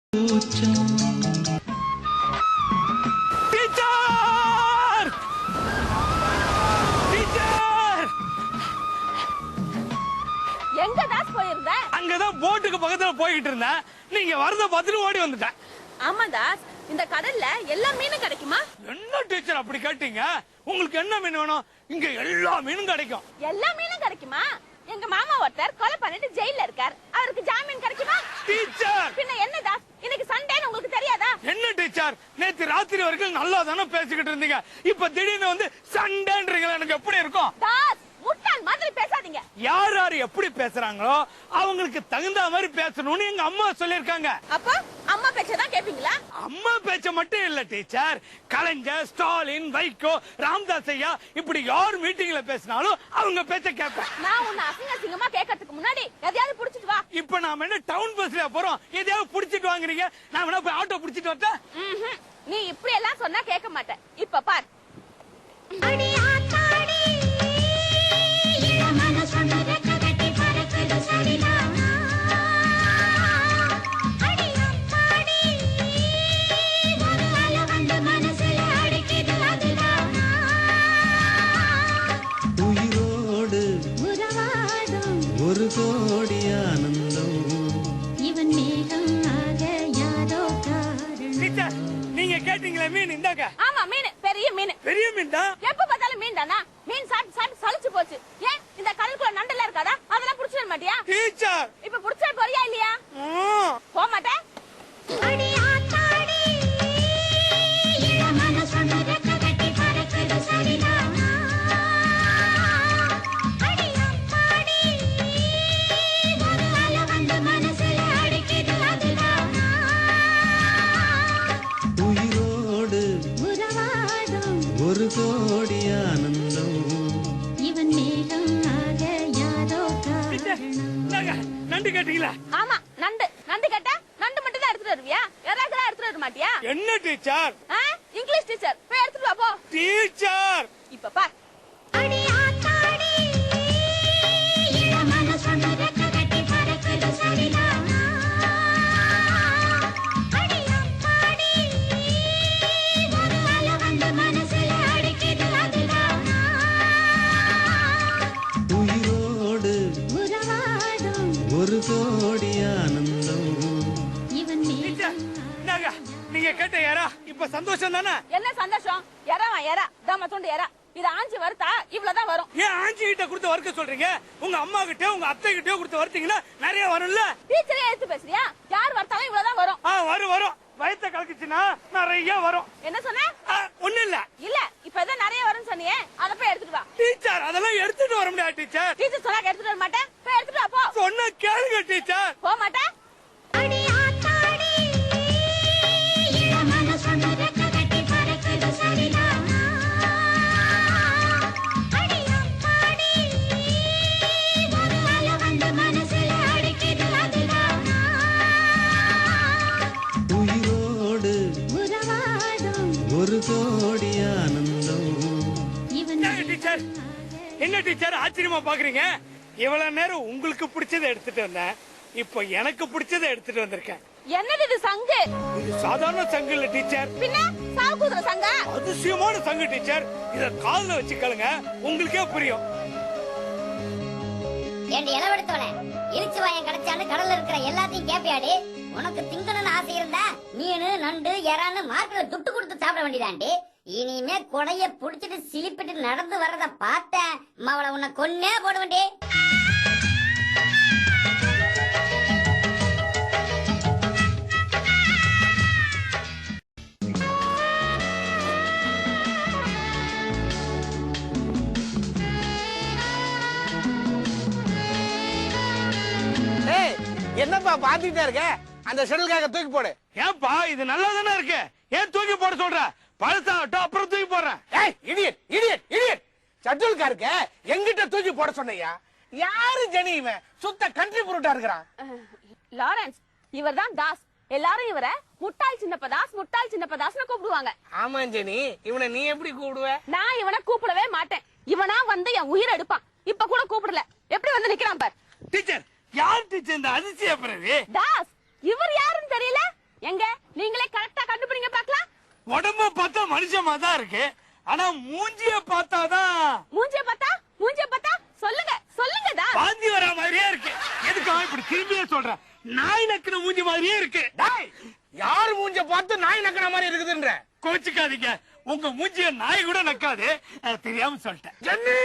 எங்க தாஸ் போயிருந்த? அங்கதான் போட்டுக்கு பக்கத்துல போயிட்டு இருந்தேன். நீங்க வரத பார்த்துட்டு ஓடி வந்துட்டேன். ஆமா தாஸ், இந்த கடல்ல எல்லா மீனும் கிடைக்குமா? என்ன டீச்சர் அப்படி கேட்டீங்க? உங்களுக்கு என்ன மீன் வேணும்? இங்க எல்லா மீனும் கிடைக்கும். எல்லா மீனும் கிடைக்குமா? எங்க மாமா ஒருத்தர் கொலை பண்ணிட்டு ஜெயில இருக்கார். அவருக்கு ஜாமீன் கிடைக்குமா? டீச்சர் பின்ன என்ன தாஸ், இன்னைக்கு சண்டேன்னு உங்களுக்கு தெரியாதா? என்ன டீச்சர், நேத்து ராத்திரி வரைக்கும் நல்லா தானே பேசிக்கிட்டு இருந்தீங்க. இப்ப திடீர்னு வந்து சண்டேன்றீங்க, எனக்கு எப்படி இருக்கும்? தாஸ், முட்டாள் மாதிரி பேசாதீங்க. யார் யார் எப்படி பேசுறாங்களோ அவங்களுக்கு தகுந்த மாதிரி பேசணும்னு எங்க அம்மா சொல்லிருக்காங்க. அப்ப அம்மா பேச்சதான் கேப்பீங்களா? அம்மா பேச்ச மட்டும் இல்ல டீச்சர், கலைஞர், ஸ்டாலின், வைகோ, ராமதாஸ் ஐயா இப்படி யார் மீட்டிங்ல பேசினாலும் அவங்க பேச்ச கேட்பேன். நான் உன்னை அசிங்க அசிங்கமா கேட்கறதுக்கு முன்னாடி எதையாவது புடிச்சிட்டு வா. இப்ப நாம என்ன டவுன் பஸ்ல போறோம், எதையாவது புடிச்சிட்டு வாங்குறீங்க? நான் வேணா போய் ஆட்டோ புடிச்சிட்டு வரட்டா? நீ இப்படி எல்லாம் சொன்னா கேட்க மாட்டேன். இப்ப பார். உயிரோடு ஒரு கோடி ஆனந்தம் இவன் மேகம் ஆக யாரோ டீச்சர், நீங்க கேட்டீங்களே மீன் இந்தாங்க. ஆமா, மீன், பெரிய மீன். பெரிய மீன் தான். எப்ப பார்த்தாலும் மீன் தானா? மீன் சாப்பிட்டு சாப்பிட்டு சலிச்சு போச்சு. ஏன் இந்த கடலுக்குள்ள நண்டெல்லாம் இருக்காதா? அதெல்லாம் புடிச்சிட மாட்டியா? டீச்சர் இப்ப புடிச்சா போறியா இல்லையா? போக மாட்டேன். உயிரோடு ஒரு கோடி ஆனந்தம் இவன் மேகம் ஆக யாரோ நண்டு கேட்டீங்களா? ஆமா, நண்டு. நண்டு கேட்டா நண்டு மட்டும் தான் எடுத்துட்டு வருவியா? எறாக்கெல்லாம் எடுத்துட்டு வர மாட்டியா? என்ன டீச்சர்? இங்கிலீஷ் டீச்சர், போய் எடுத்துட்டு வா போ. டீச்சர் இப்ப பார். உயிரோடு ஒரு கோடி ஆனந்தம் இவன் டீச்சர், இந்தாங்க. நீங்க கேட்ட யாரா? இப்ப சந்தோஷம் தானே? என்ன சந்தோஷம்? எறாவா எறா, தாம துண்டு எறா. இத ஆஞ்சி வறுத்தா இவ்வளவுதான் வரும். ஏன் ஆஞ்சி கிட்ட கொடுத்து வறுக்க சொல்றீங்க? உங்க அம்மா கிட்ட உங்க அத்தை கிட்ட கொடுத்து வறுத்தீங்கன்னா நிறைய வரும்ல. டீச்சரே எடுத்து பேசுறியா? யார் வறுத்தாலும் இவ்வளவுதான் வரும். வரும் வரும். வயத்த கலக்குச்சுன்னா நிறைய வரும். என்ன சொன்ன? ஒண்ணு இல்ல. இல்ல, இப்ப எதாவது நிறைய வரும்னு சொன்னியே, அத போய் எடுத்துட்டு வா. டீச்சர், அதெல்லாம் எடுத்துட்டு வர முடியாது டீச்சர். டீச்சர் சொன்னா எடுத்துட்டு வர மாட்டேன். போய் எடுத்துட்டு வா போ. சொன்ன கேளுங்க டீச்சர். போக மாட்டேன். உயிரோடு ஒரு கோடி ஆனந்தம் இவன் டீச்சர், என்ன டீச்சர் ஆச்சரியமா பாக்குறீங்க? இவ்வளவு நேரம் உங்களுக்கு பிடிச்சதை எடுத்துட்டு வந்தேன், இப்போ எனக்கு பிடிச்சதை எடுத்துட்டு வந்திருக்கேன். என்னது இது? சங்கு? இது சாதாரண சங்கு இல்ல டீச்சர். பின்ன சாவு குதிரை சங்கா? அதிசயமான சங்கு டீச்சர். இத கால்ல வச்சுக்கலுங்க, உங்களுக்கே புரியும். ஏண்டி இளவெடுத்தவனே, இரிச்சு வாயம் கிடைச்சான்னு கடல்ல இருக்கிற எல்லாத்தையும் கேப்பியாடி? உனக்கு திங்கணும்னு ஆசை இருந்தா மீன், நண்டு, எறான்னு மார்க்கெட்ல துட்டு கொடுத்து சாப்பிட வேண்டியதாண்டி. இனிமே கொடைய புடிச்சிட்டு சிலிப்பிட்டு நடந்து வர்றத பார்த்தேன் மவளை உன்னை கொன்னே போடுவேண்டி. என்னப்பா பாத்துக்கிட்டே இருக்க? அந்த ஷெடலுக்காக தூக்கி போடு. ஏன்பா, இது நல்லா தானே இருக்கு, ஏன் தூக்கி போட சொல்ற? பழசாகட்டும், அப்புறம் தூக்கி போடுறேன். ஏய் இடியட் இடியட் இடியட், ஷெடலுக்காருக்கு எங்கிட்ட தூக்கி போட சொன்னையா? யாரு ஜெனி இவன்? சுத்த கண்ட்ரி புரோட்டா இருக்கிறான். லாரன்ஸ், இவர்தான் தாஸ். எல்லாரும் இவரை முட்டாள் சின்னப்ப தாஸ், முட்டாள் சின்னப்ப தாஸ்னு கூப்பிடுவாங்க. ஆமா ஜெனி, இவனை நீ எப்படி கூப்பிடுவ? நான் இவனை கூப்பிடவே மாட்டேன். இவனா வந்து என் உயிர் எடுப்பான். இப்ப கூட கூப்பிடல, எப்படி வந்து நிக்கிறான் பார். டீச்சர், யார் டீச்சர் இந்த அதிசய பிறவி? தாஸ், இவர் யாருன்னு தெரியல? உடம்ப பார்த்தா மனுஷமா தான் இருக்கு, ஆனா மூஞ்சிய பார்த்தாதான். மூஞ்சிய பார்த்தா சொல்லுங்க சொல்லுங்க தாஸ். வாந்தி வர மாதிரியே இருக்கு. எதுக்காக இப்படி திரும்பியே சொல்ற? நாய் நக்கின மூஞ்சி மாதிரியே இருக்கு. டேய், யார் மூஞ்ச பார்த்து நாய் நக்கின மாதிரி இருக்குதுன்ற? கோச்சுக்காதீங்க, உங்க மூஞ்சிய நாய் கூட நக்காது. தெரியாம சொல்லிட்டேன். ஜன்னி,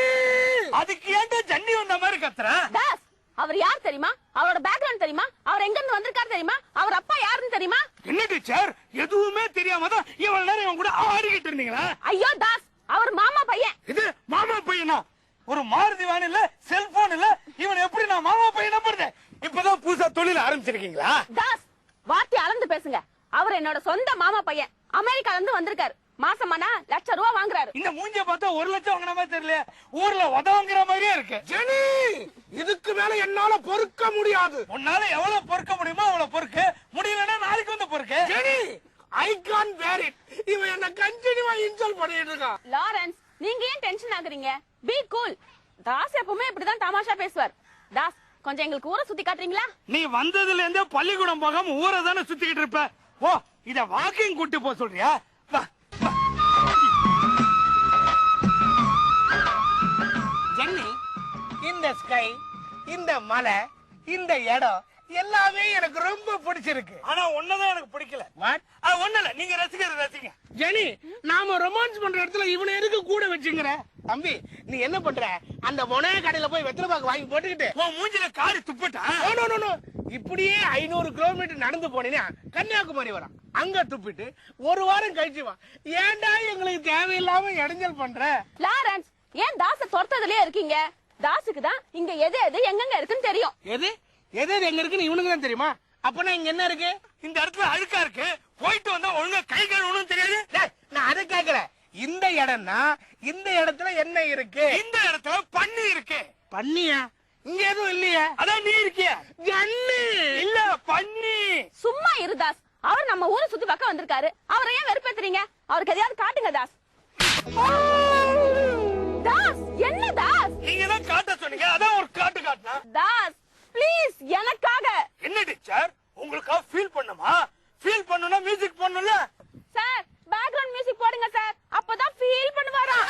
அதுக்கு ஏன்டா ஜன்னி வந்த மாதிரி கத்துற? தாஸ், அவர் யார் தெரியுமா? அவரோட பேக்ரவுண்ட் தெரியுமா? அவர் எங்க இருந்து வந்திருக்காரு தெரியுமா? அவர் அப்பா யாருன்னு தெரியுமா? என்ன டீச்சர், எதுவுமே தெரியாம தான் இவ்வளவு நேரம் இவன் கூட ஆடிக்கிட்டு இருந்தீங்களா? ஐயோ தாஸ், அவர் மாமா பையன். இது மாமா பையனா? ஒரு மாருதி வேன் இல்ல, செல்போன் இல்ல, இவன் எப்படி நான் மாமா பையன் நம்புறது? இப்பதான் புதுசா தொழில் ஆரம்பிச்சிருக்கீங்களா? தாஸ், வார்த்தை அளந்து பேசுங்க. அவர் என்னோட சொந்த மாமா பையன். அமெரிக்கால இருந்து வந்திருக்காரு. மாசமானா ₹1,00,000 வாங்குறாரு. இந்த மூஞ்சிய பார்த்தா 1,00,000 வாங்கின மாதிரி தெரியல, ஊர்ல உதவுங்கிற மாதிரியே இருக்கு. ஜெனி, இதுக்கு மேல என்னால பொறுக்க முடியாது. உன்னால எவ்வளவு பொறுக்க முடியுமோ அவ்வளவு பொறுக்கு, முடியலன்னா நாளைக்கு வந்து பொறுக்கு. ஜெனி, ஐ கான் பேர் இட். இவன் என்ன கண்டினியூவா இன்சல்ட் பண்ணிட்டு இருக்கான். லாரன்ஸ், நீங்க ஏன் டென்ஷன் ஆகுறீங்க? Be cool. தாஸ் எப்பவுமே இப்படிதான் தமாஷா பேசுவார். தாஸ், கொஞ்சம் எங்களுக்கு ஊரை சுத்தி காட்டுறீங்களா? நீ வந்ததுல இருந்தே பள்ளிக்கூடம் போகாம ஊரை தானே சுத்திக்கிட்டு இருப்ப. ஓ, இத வாக்கிங் கூட்டி போக சொல்றியா? வா, வா. ஜென்னி, இந்த ஸ்கை, இந்த மலை, இந்த இடம் எல்லாமே எனக்கு ரொம்ப பிடிச்சிருக்கு. ஆனா ஒன்னதான் எனக்கு பிடிக்கல. வாட்? ஒண்ணு இல்ல, நீங்க ரசிங்க. ஜெனி, நாம ரொமான்ஸ் பண்ற இடத்துல இவனை எதுக்கு கூட வச்சுங்கிற? தம்பி, நீ என்ன பண்ற? அந்த மொனைய கடையில போய் வெத்தலை பாக்கு வாங்கி போட்டுக்கிட்டு உன் மூஞ்சில காரி துப்பிட்டா? No, no, no. இப்படியே 500 கிலோமீட்டர் நடந்து போனீங்கன்னா கன்னியாகுமரி வரும். அங்க துப்பிட்டு ஒரு வாரம் கழிச்சு வா. ஏன்டா எங்களுக்கு தேவையில்லாம இடைஞ்சல் பண்ற? லாரன்ஸ், ஏன் தாச துரத்ததுலயே இருக்கீங்க? தாசுக்கு தான் இங்க எது எது எங்கெங்க இருக்குன்னு தெரியும். எது எது எங்க இருக்குன்னு இவனுக்கு தான் தெரியுமா? அப்பனா இங்க என்ன இருக்கு? இந்த இடத்துல அழுக்கா இருக்கு, போயிட்டு வந்தா ஒழுங்கா கை கழுவணும் தெரியாது. டேய், நான் அதை கேட்கல. இந்த இடம்னா இந்த இடத்துல என்ன இருக்கு? இந்த இடத்துல பன்னி இருக்கு. பண்ணியா? இங்க எதுவும் இல்லையா? அதான் நீ இருக்கிய. ஜன்னி, இல்ல, பன்னி. சும்மா இரு தாஸ். அவர் நம்ம ஊரை சுத்தி பக்கம் வந்திருக்காரு. அவரை ஏன் வெறுப்பேத்துறீங்க? அவருக்கு எதையாவது காட்டுங்க தாஸ். தாஸ், என்ன தாஸ்? நீங்க தான் காட்ட சொன்னீங்க, அதான் ஒரு காட்டு காட்டினா. தாஸ், ப்ளீஸ் எனக்காக. என்ன டீச்சர், உங்களுக்கா ஃபீல் பண்ணுமா? ஃபீல் பண்ணுனா மியூசிக் பண்ணும்ல. சார், பேக்ரவுண்ட் மியூசிக் போடுங்க சார். அப்பதான் ஃபீல் பண்ணுவாராம்.